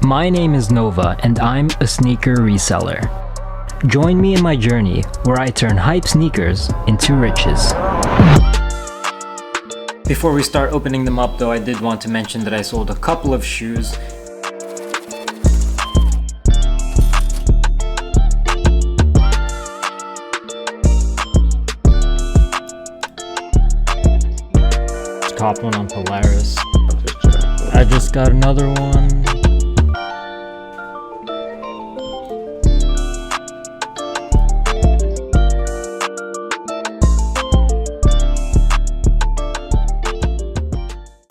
My name is Nova and I'm a sneaker reseller. Join me in my journey where I turn hype sneakers into riches. Before we start opening them up though, I did want to mention that I sold a couple of shoes. Top one on Polaris. I just got another one.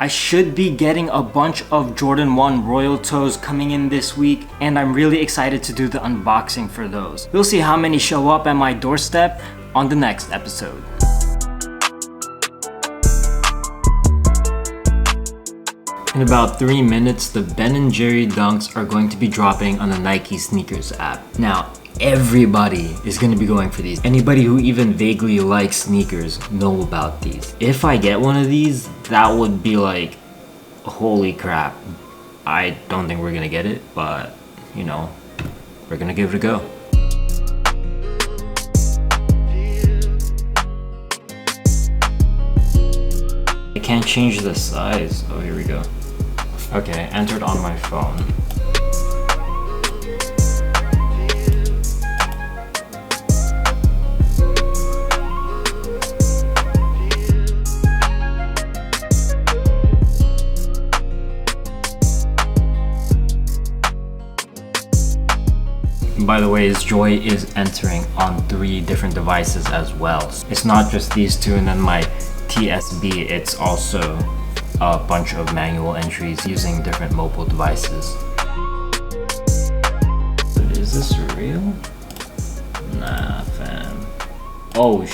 I should be getting a bunch of Jordan 1 Royal Toes coming in this week, and I'm really excited to do the unboxing for those. We'll see how many show up at my doorstep on the next episode. In about 3 minutes, the Ben & Jerry Dunks are going to be dropping on the Nike Sneakers app. Now, everybody is going to be going for these. Anybody who even vaguely likes sneakers know about these. If I get one of these, that would be like, holy crap. I don't think we're going to get it, but you know, we're going to give it a go. I can't change the size. Oh, here we go. Okay, entered on my phone. By the way, Joy is entering on 3 different devices as well. It's not just these 2 and then my TSB, it's also a bunch of manual entries using different mobile devices. Is this real? Nah, fam. Oh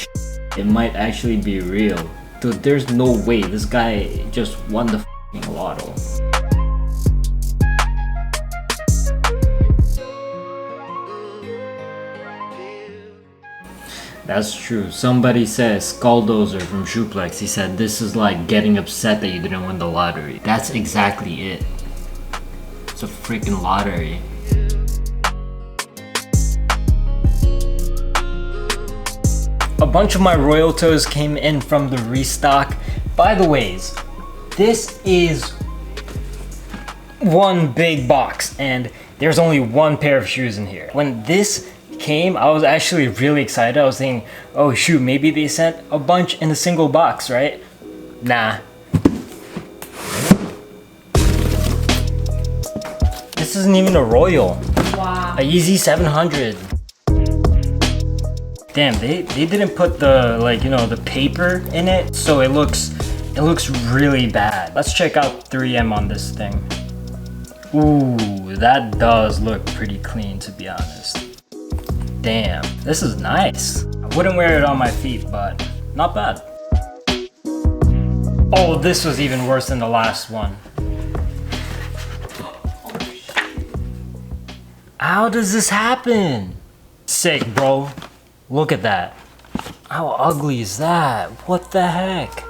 it might actually be real. Dude, there's no way this guy just won the f***ing lotto. That's true. Somebody says Skulldozer from Shoeplex. He said this is like getting upset that you didn't win the lottery. That's exactly it. It's a freaking lottery. A bunch of my Royal Toes came in from the restock. By the ways, this is one big box and there's only one pair of shoes in here. When this came, I was actually really excited. I was thinking, oh shoot, maybe they sent a bunch in a single box, right? Nah. This isn't even a Royal. Wow. A Yeezy 700. Damn, they didn't put the, like, you know, the paper in it, so it looks really bad. Let's check out 3M on this thing. Ooh, that does look pretty clean, to be honest. Damn, this is nice. I wouldn't wear it on my feet, but not bad. Oh, this was even worse than the last one. How does this happen? Sick, bro. Look at that. How ugly is that? What the heck?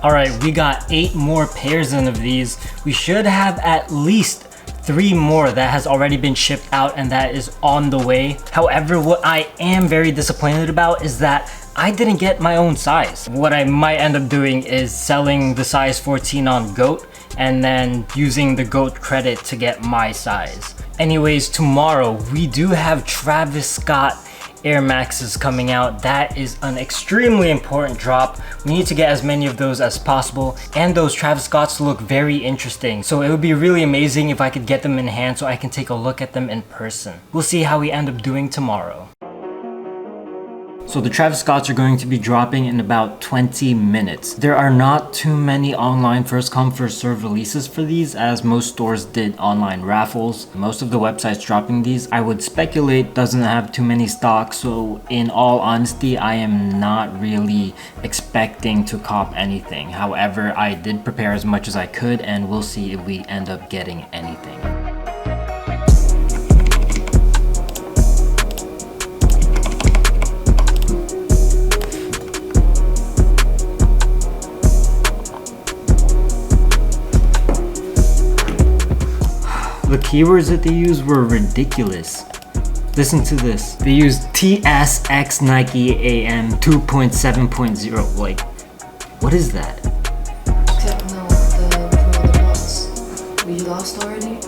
Alright, we got 8 more pairs in of these. We should have at least 3 more that has already been shipped out and that is on the way. However, what I am very disappointed about is that I didn't get my own size. What I might end up doing is selling the size 14 on GOAT and then using the GOAT credit to get my size. Anyways, tomorrow we do have Travis Scott Air Maxes coming out. That is an extremely important drop. We need to get as many of those as possible, and those Travis Scotts look very interesting, so it would be really amazing if I could get them in hand so I can take a look at them in person. We'll see how we end up doing tomorrow. So the Travis Scotts are going to be dropping in about 20 minutes. There are not too many online first come first serve releases for these, as most stores did online raffles. Most of the websites dropping these, I would speculate, doesn't have too many stocks, so in all honesty, I am not really expecting to cop anything. However, I did prepare as much as I could, and we'll see if we end up getting anything. The keywords that they used were ridiculous. Listen to this. They used TSX Nike AM 2.7.0. Like, what is that? Except no, the bots. We lost already?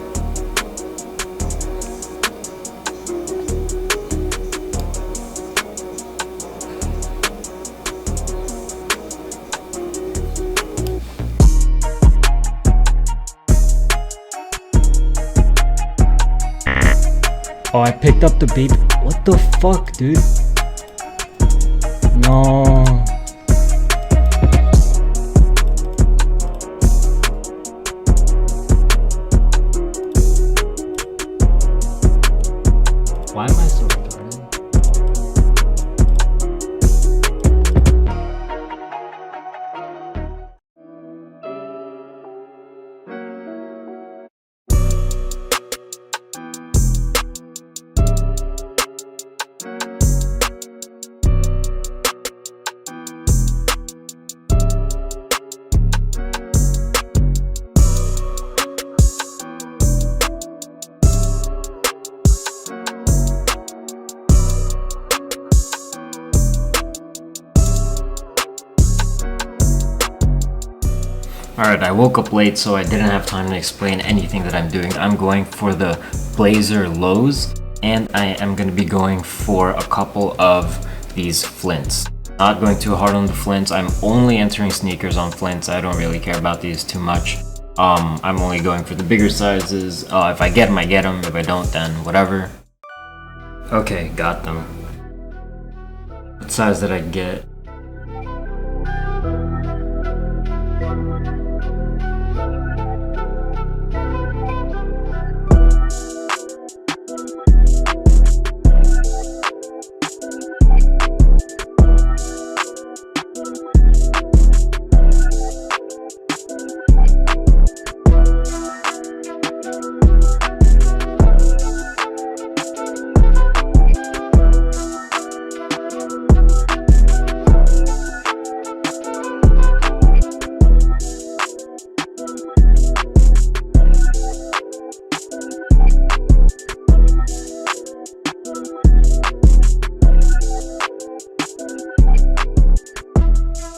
Oh, I picked up the baby. What the fuck, dude? No. Why am I so retarded? Alright, I woke up late, so I didn't have time to explain anything that I'm doing. I'm going for the blazer lows, and I am going to be going for a couple of these flints. Not going too hard on the flints. I'm only entering sneakers on flints. I don't really care about these too much. I'm only going for the bigger sizes. If I get them, I get them. If I don't, then whatever. Okay, got them. What size did I get?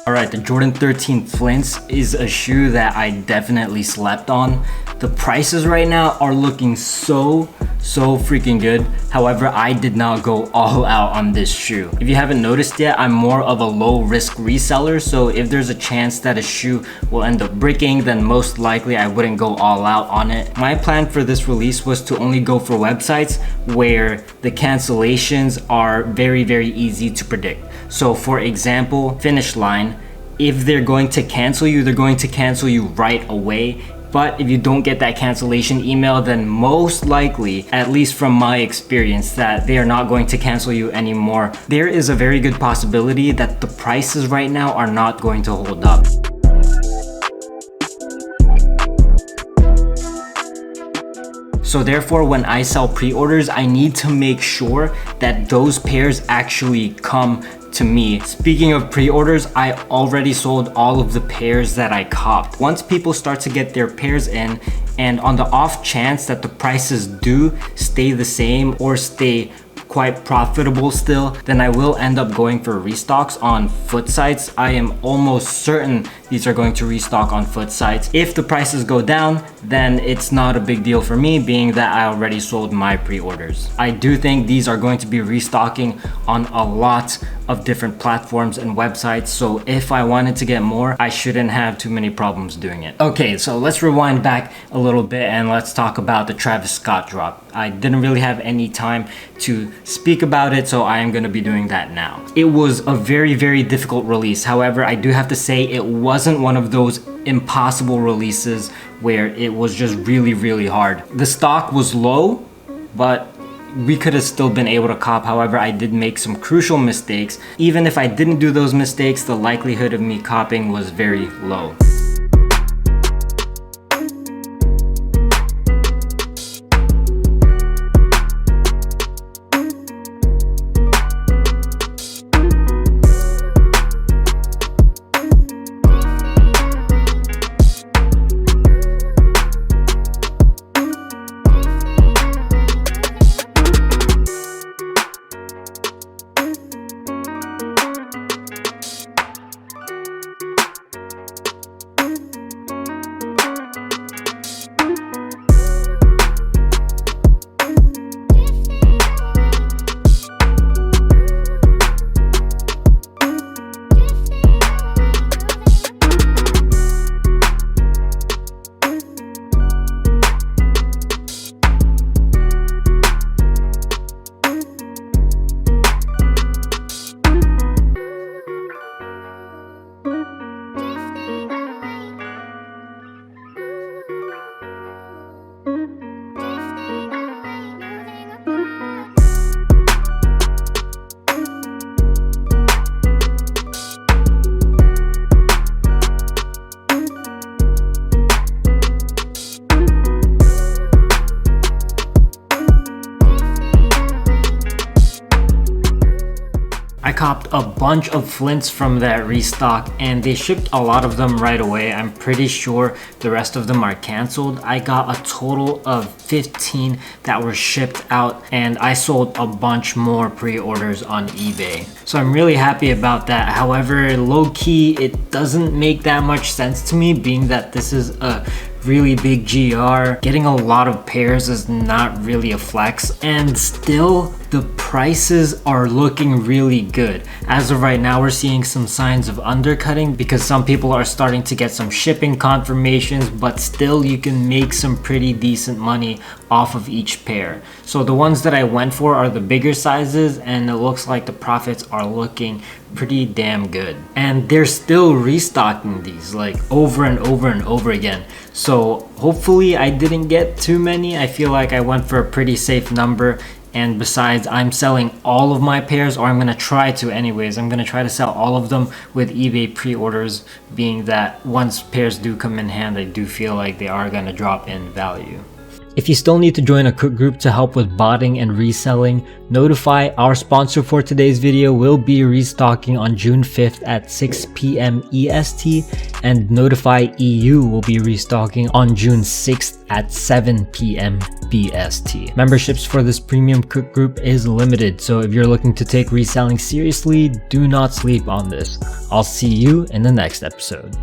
Alright, the Jordan 13 Flints is a shoe that I definitely slept on. The prices right now are looking so freaking good. However, I did not go all out on this shoe. If you haven't noticed yet, I'm more of a low risk reseller, so if there's a chance that a shoe will end up breaking, then most likely I wouldn't go all out on it. My plan for this release was to only go for websites where the cancellations are very easy to predict. So for example, Finish Line, if they're going to cancel you, they're going to cancel you right away. But if you don't get that cancellation email, then most likely, at least from my experience, that they are not going to cancel you anymore. There is a very good possibility that the prices right now are not going to hold up. So therefore, when I sell pre-orders, I need to make sure that those pairs actually come to me. Speaking of pre-orders, I already sold all of the pairs that I copped. Once people start to get their pairs in, and on the off chance that the prices do stay the same or stay quite profitable still, then I will end up going for restocks on foot sites. I am almost certain these are going to restock on foot sites. If the prices go down, then it's not a big deal for me, being that I already sold my pre-orders. I do think these are going to be restocking on a lot of different platforms and websites, so if I wanted to get more, I shouldn't have too many problems doing it. Okay, so let's rewind back a little bit and let's talk about the Travis Scott drop. I didn't really have any time to speak about it, so I am going to be doing that now. It was a very difficult release. However, I do have to say it wasn't one of those impossible releases where it was just really hard. The stock was low, but we could have still been able to cop. However, I did make some crucial mistakes. Even if I didn't do those mistakes, the likelihood of me copping was very low. copped a bunch of flints from that restock and they shipped a lot of them right away. I'm pretty sure the rest of them are canceled. I got a total of 15 that were shipped out and I sold a bunch more pre-orders on eBay. So I'm really happy about that. However, low-key, it doesn't make that much sense to me, being that this is a really big GR. Getting a lot of pairs is not really a flex, and still the prices are looking really good. As of right now, we're seeing some signs of undercutting because some people are starting to get some shipping confirmations, but still you can make some pretty decent money off of each pair. So the ones that I went for are the bigger sizes, and it looks like the profits are looking pretty damn good. And they're still restocking these like over and over and over again. So hopefully I didn't get too many. I feel like I went for a pretty safe number. And besides, I'm selling all of my pairs, or I'm gonna try to anyways. I'm gonna try to sell all of them with eBay pre-orders, being that once pairs do come in hand, I do feel like they are gonna drop in value. If you still need to join a cook group to help with botting and reselling, notify. Our sponsor for today's video will be restocking on June 5th at 6 p.m. EST, and Notify EU will be restocking on June 6th at 7 p.m. BST. Memberships for this premium cook group is limited, so if you're looking to take reselling seriously, do not sleep on this. I'll see you in the next episode.